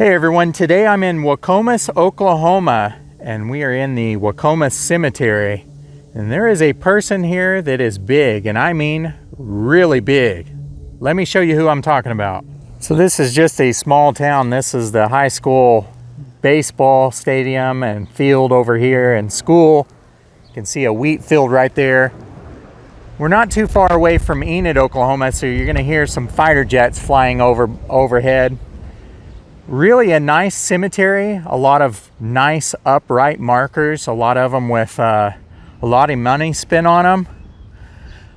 Hey everyone, today I'm in Wacomas, Oklahoma, and we are in the Wacomas Cemetery. And there is a person here that is big, and I mean really big. Let me show you who I'm talking about. So this is just a small town. This is the high school baseball stadium and field over here and school. You can see a wheat field right there. We're not too far away from Enid, Oklahoma, so you're gonna hear some fighter jets flying overhead. Really a nice cemetery, a lot of nice upright markers, a lot of them with a lot of money spent on them.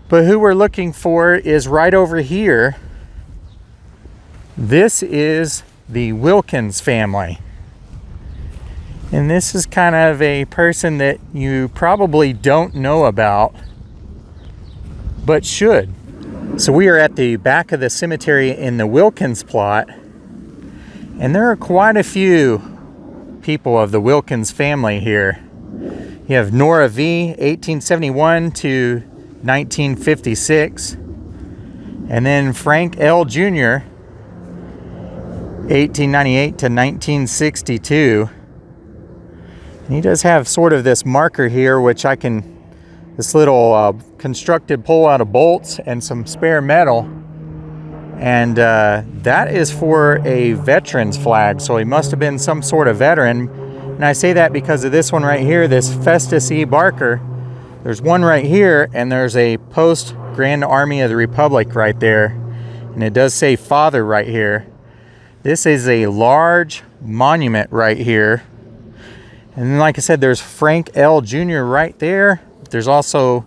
But who we're looking for is right over here. This is the Wilkins family. And this is kind of a person that you probably don't know about, but should. So we are at the back of the cemetery in the Wilkins plot. And there are quite a few people of the Wilkins family here. You have Nora V, 1871 to 1956. And then Frank L. Jr., 1898 to 1962. And he does have sort of this marker here, which this little constructed pull out of bolts and some spare metal. And that is for a veteran's flag, so he must have been some sort of veteran. And I say that because of this one right here, this Festus E. Barker. There's one right here, and there's a post Grand Army of the Republic right there. And it does say father right here. This is a large monument right here. And then, like I said, there's Frank L. Jr. right there. There's also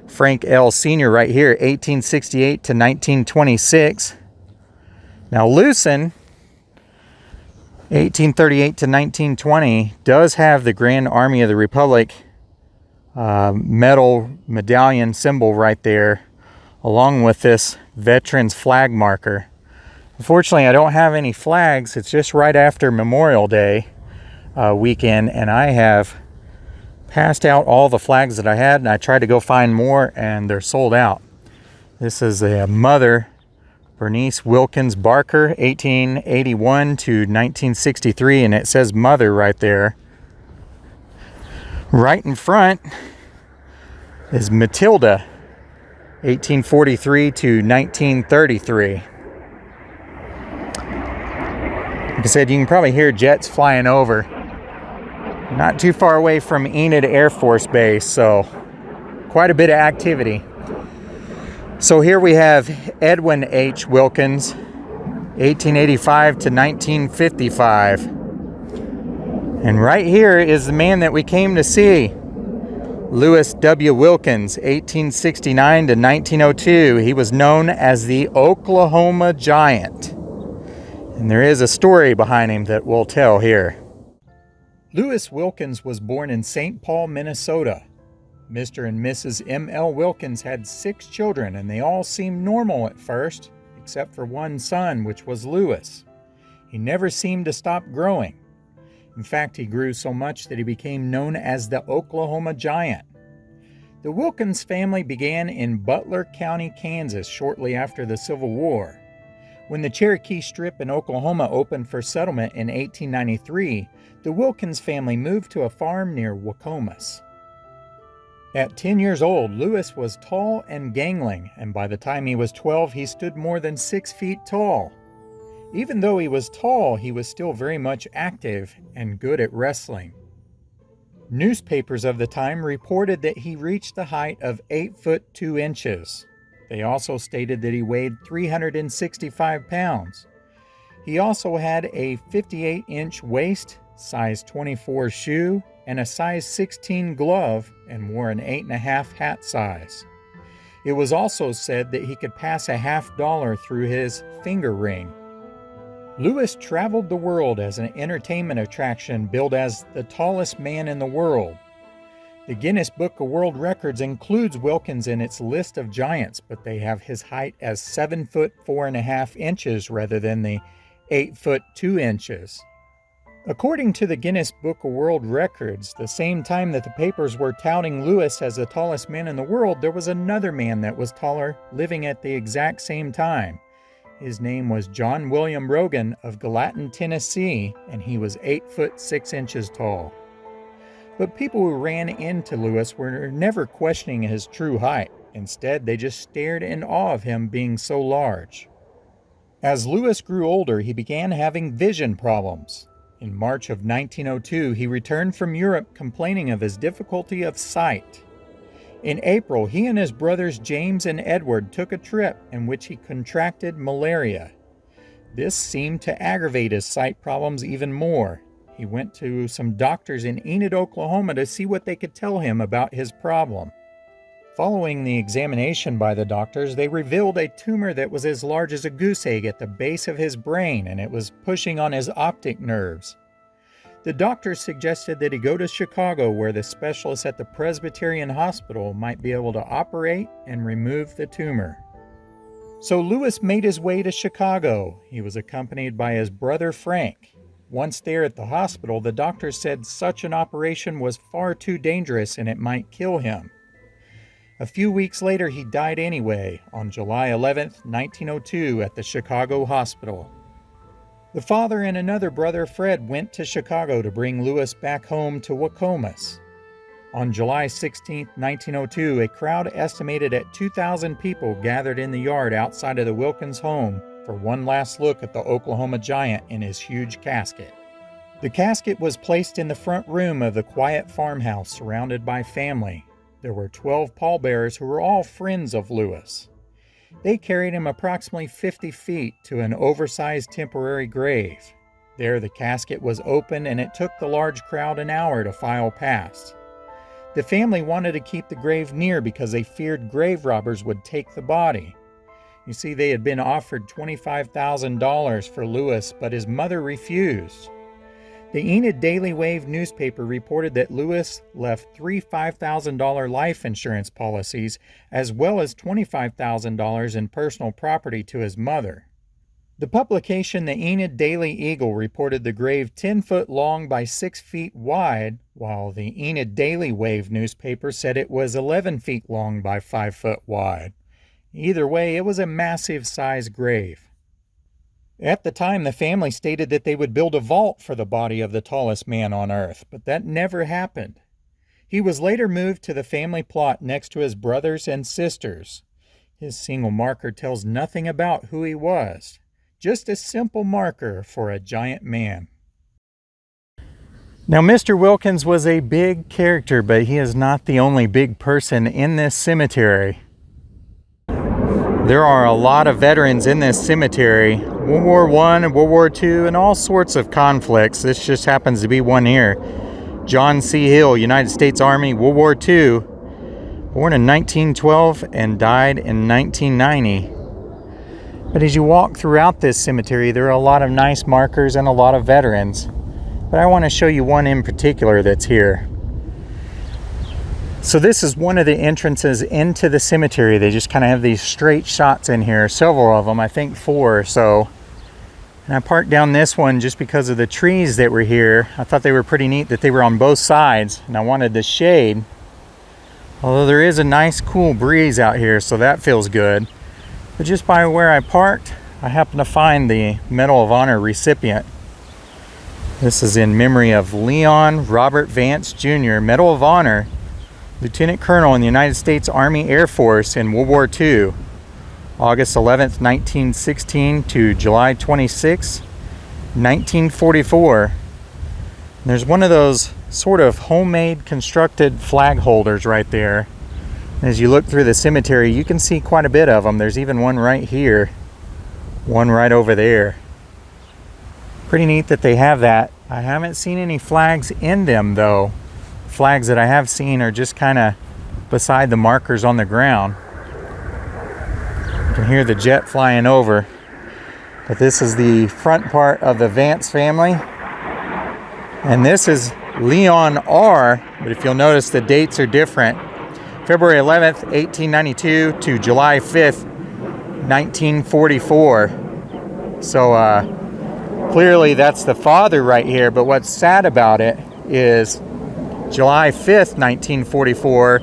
Frank L. Sr. right here, 1868 to 1926. Now Lucen, 1838 to 1920, does have the Grand Army of the Republic metal medallion symbol right there, along with this veterans flag marker. Unfortunately, I don't have any flags. It's just right after Memorial Day weekend, and I have passed out all the flags that I had, and I tried to go find more, and they're sold out. This is a mother, Bernice Wilkins Barker, 1881 to 1963, and it says mother right there. Right in front is Matilda, 1843 to 1933. Like I said, you can probably hear jets flying over. Not too far away from Enid Air Force Base, so quite a bit of activity. So here we have Edwin H. Wilkins, 1885 to 1955. And right here is the man that we came to see, Lewis W. Wilkins, 1869 to 1902. He was known as the Oklahoma Giant. And there is a story behind him that we'll tell here. Lewis Wilkins was born in St. Paul, Minnesota. Mr. and Mrs. M.L. Wilkins had 6 children, and they all seemed normal at first, except for one son, which was Lewis. He never seemed to stop growing. In fact, he grew so much that he became known as the Oklahoma Giant. The Wilkins family began in Butler County, Kansas, shortly after the Civil War. When the Cherokee Strip in Oklahoma opened for settlement in 1893, the Wilkins family moved to a farm near Wacomas. At 10 years old, Lewis was tall and gangling, and by the time he was 12, he stood more than 6 feet tall. Even though he was tall, he was still very much active and good at wrestling. Newspapers of the time reported that he reached the height of 8 foot 2 inches. They also stated that he weighed 365 pounds. He also had a 58-inch waist, size 24 shoe, and a size 16 glove, and wore an 8.5 hat size. It was also said that he could pass a $50 through his finger ring. Lewis traveled the world as an entertainment attraction, billed as the tallest man in the world. The Guinness Book of World Records includes Wilkins in its list of giants, but they have his height as 7 foot 4.5 inches rather than the 8 foot 2 inches. According to the Guinness Book of World Records, the same time that the papers were touting Lewis as the tallest man in the world, there was another man that was taller living at the exact same time. His name was John William Rogan of Gallatin, Tennessee, and he was 8 foot 6 inches tall. But people who ran into Lewis were never questioning his true height. Instead, they just stared in awe of him being so large. As Lewis grew older, he began having vision problems. In March of 1902, he returned from Europe complaining of his difficulty of sight. In April, he and his brothers James and Edward took a trip in which he contracted malaria. This seemed to aggravate his sight problems even more. He went to some doctors in Enid, Oklahoma to see what they could tell him about his problem. Following the examination by the doctors, they revealed a tumor that was as large as a goose egg at the base of his brain, and it was pushing on his optic nerves. The doctors suggested that he go to Chicago, where the specialists at the Presbyterian Hospital might be able to operate and remove the tumor. So Lewis made his way to Chicago. He was accompanied by his brother Frank. Once there at the hospital, the doctors said such an operation was far too dangerous and it might kill him. A few weeks later, he died anyway, on July 11, 1902, at the Chicago hospital. The father and another brother, Fred, went to Chicago to bring Lewis back home to Wacomas. On July 16, 1902, a crowd estimated at 2,000 people gathered in the yard outside of the Wilkins home for one last look at the Oklahoma giant in his huge casket. The casket was placed in the front room of the quiet farmhouse surrounded by family. There were 12 pallbearers who were all friends of Lewis. They carried him approximately 50 feet to an oversized temporary grave. There the casket was open and it took the large crowd an hour to file past. The family wanted to keep the grave near because they feared grave robbers would take the body. You see, they had been offered $25,000 for Lewis, but his mother refused. The Enid Daily Wave newspaper reported that Lewis left 3 $5,000 life insurance policies as well as $25,000 in personal property to his mother. The publication The Enid Daily Eagle reported the grave 10 foot long by 6 feet wide, while the Enid Daily Wave newspaper said it was 11 feet long by 5 foot wide. Either way, it was a massive size grave. At the time, the family stated that they would build a vault for the body of the tallest man on earth, but that never happened. He was later moved to the family plot next to his brothers and sisters. His single marker tells nothing about who he was, just a simple marker for a giant man. Now, Mr. Wilkins was a big character, but he is not the only big person in this cemetery. There are a lot of veterans in this cemetery, World War I and World War II, and all sorts of conflicts. This just happens to be one here. John C. Hill, United States Army, World War II, born in 1912 and died in 1990. But as you walk throughout this cemetery, there are a lot of nice markers and a lot of veterans. But I want to show you one in particular that's here. So this is one of the entrances into the cemetery. They just kind of have these straight shots in here, several of them, I think 4 or so. And I parked down this one just because of the trees that were here. I thought they were pretty neat that they were on both sides, and I wanted the shade. Although there is a nice cool breeze out here, so that feels good. But just by where I parked, I happened to find the Medal of Honor recipient. This is in memory of Leon Robert Vance Jr., Medal of Honor, Lieutenant Colonel in the United States Army Air Force in World War II, August 11th, 1916 to July 26, 1944. And there's one of those sort of homemade constructed flag holders right there. And as you look through the cemetery, you can see quite a bit of them. There's even one right here, one right over there. Pretty neat that they have that. I haven't seen any flags in them though. Flags that I have seen are just kind of beside the markers on the ground. You can hear the jet flying over. But this is the front part of the Vance family. And this is Leon R. But if you'll notice, the dates are different. February 11th, 1892 to July 5th, 1944. So clearly that's the father right here. But what's sad about it is July 5th, 1944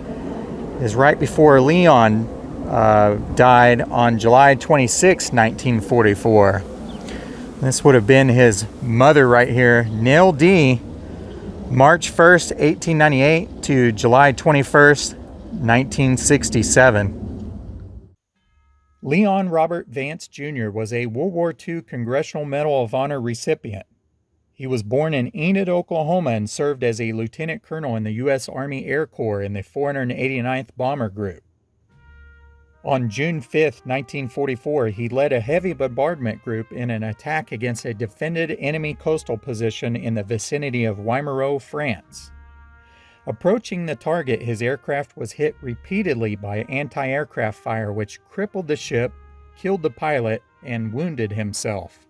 is right before Leon died on July 26, 1944. This would have been his mother right here, Nell D., March 1st, 1898 to July 21st, 1967. Leon Robert Vance Jr. was a World War II Congressional Medal of Honor recipient. He was born in Enid, Oklahoma, and served as a lieutenant colonel in the U.S. Army Air Corps in the 489th Bomber Group. On June 5, 1944, he led a heavy bombardment group in an attack against a defended enemy coastal position in the vicinity of Wimereux, France. Approaching the target, his aircraft was hit repeatedly by anti-aircraft fire, which crippled the ship, killed the pilot, and wounded himself.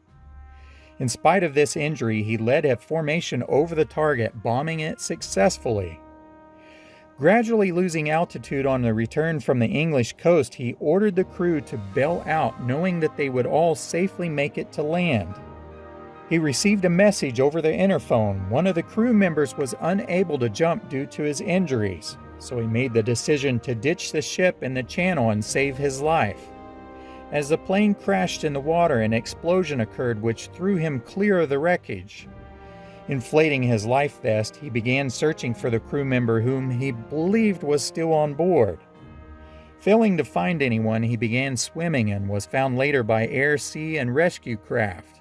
In spite of this injury, he led a formation over the target, bombing it successfully. Gradually losing altitude on the return from the English coast, he ordered the crew to bail out, knowing that they would all safely make it to land. He received a message over the interphone. One of the crew members was unable to jump due to his injuries, so he made the decision to ditch the ship in the channel and save his life. As the plane crashed in the water, an explosion occurred which threw him clear of the wreckage. Inflating his life vest, he began searching for the crew member whom he believed was still on board. Failing to find anyone, he began swimming and was found later by air, sea, and rescue craft.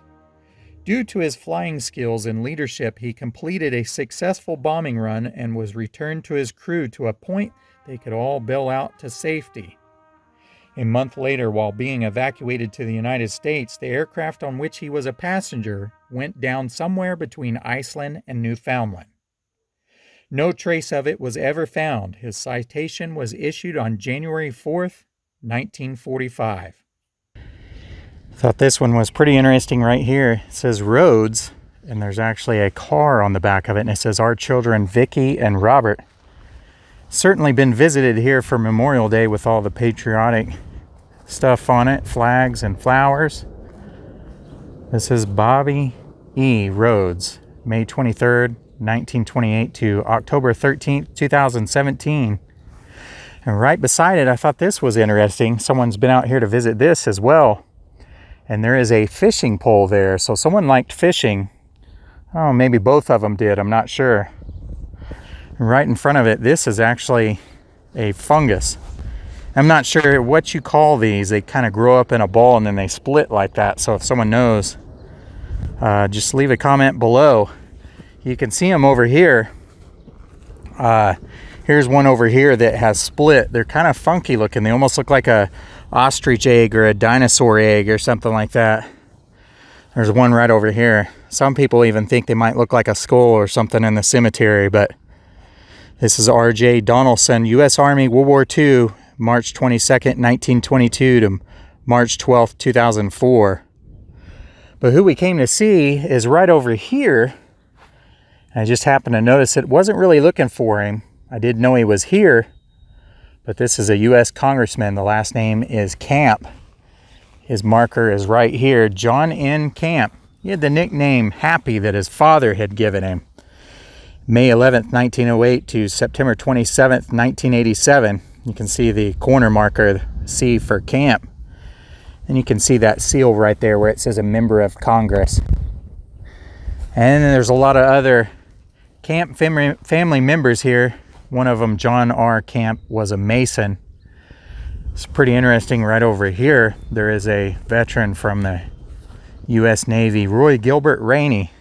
Due to his flying skills and leadership, he completed a successful bombing run and was returned to his crew to a point they could all bail out to safety. A month later, while being evacuated to the United States, the aircraft on which he was a passenger went down somewhere between Iceland and Newfoundland. No trace of it was ever found. His citation was issued on January 4th, 1945. Thought this one was pretty interesting right here. It says Rhodes, and there's actually a car on the back of it, and it says our children Vicky and Robert. Certainly been visited here for Memorial Day with all the patriotic stuff on it, flags and flowers. This is Bobby E. Rhodes, May 23rd, 1928 to October 13th, 2017. And right beside it, I thought this was interesting. Someone's been out here to visit this as well. And there is a fishing pole there. So someone liked fishing. Oh, maybe both of them did. I'm not sure. Right in front of it, this is actually a fungus. I'm not sure what you call these. They kind of grow up in a ball and then they split like that. So if someone knows, just leave a comment below. You can see them over here. Here's one over here that has split. They're kind of funky looking. They almost look like a ostrich egg or a dinosaur egg or something like that. There's one right over here. Some people even think they might look like a skull or something in the cemetery, but this is R.J. Donaldson, U.S. Army, World War II, March 22nd, 1922 to March 12th, 2004. But who we came to see is right over here. I just happened to notice it. Wasn't really looking for him. I did know he was here. But this is a U.S. Congressman. The last name is Camp. His marker is right here, John N. Camp. He had the nickname Happy that his father had given him. May 11th, 1908 to September 27th, 1987. You can see the corner marker, C for Camp. And you can see that seal right there where it says a member of Congress. And then there's a lot of other Camp family members here. One of them, John R. Camp, was a Mason. It's pretty interesting. Right over here, there is a veteran from the U.S. Navy, Roy Gilbert Rainey,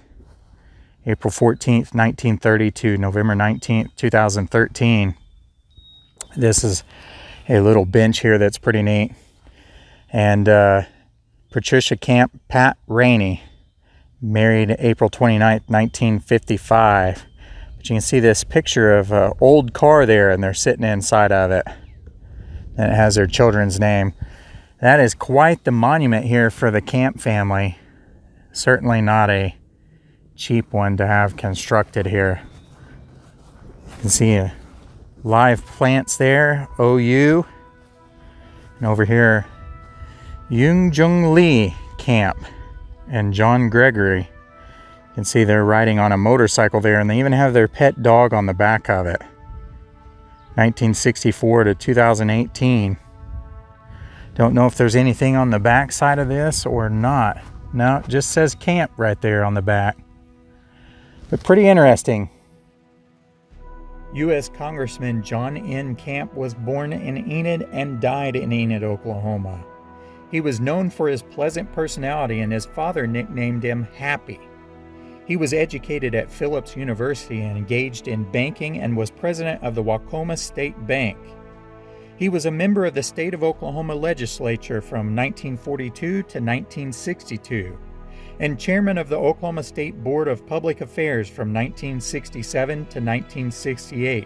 April 14th, 1930 to November 19th, 2013. This is a little bench here that's pretty neat. And Patricia Camp Pat Rainey, married April 29th, 1955. But you can see this picture of an old car there, and they're sitting inside of it. And it has their children's name. That is quite the monument here for the Camp family. Certainly not a cheap one to have constructed here. You can see live plants there, OU. And over here, Young Jung Lee Camp and John Gregory. You can see they're riding on a motorcycle there, and they even have their pet dog on the back of it. 1964 to 2018. Don't know if there's anything on the back side of this or not. No, it just says camp right there on the back. But pretty interesting. U.S. Congressman John N. Camp was born in Enid and died in Enid, Oklahoma. He was known for his pleasant personality, and his father nicknamed him Happy. He was educated at Phillips University and engaged in banking and was president of the Waukoma State Bank. He was a member of the state of Oklahoma legislature from 1942 to 1962 and chairman of the Oklahoma State Board of Public Affairs from 1967 to 1968.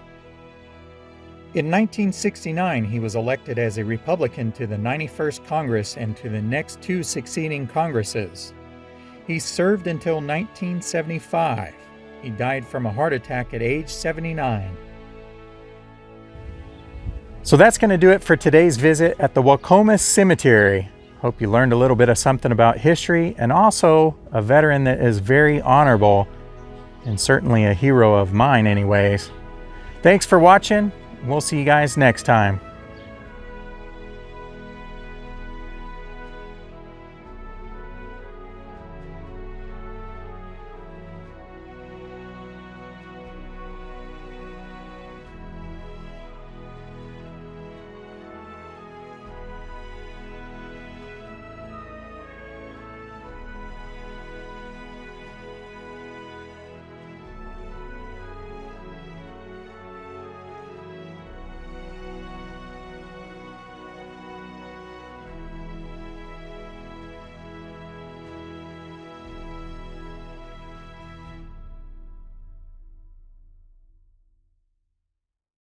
In 1969, he was elected as a Republican to the 91st Congress and to the next two succeeding Congresses. He served until 1975. He died from a heart attack at age 79. So that's going to do it for today's visit at the Waukoma Cemetery. Hope you learned a little bit of something about history and also a veteran that is very honorable and certainly a hero of mine anyways. Thanks for watching. We'll see you guys next time.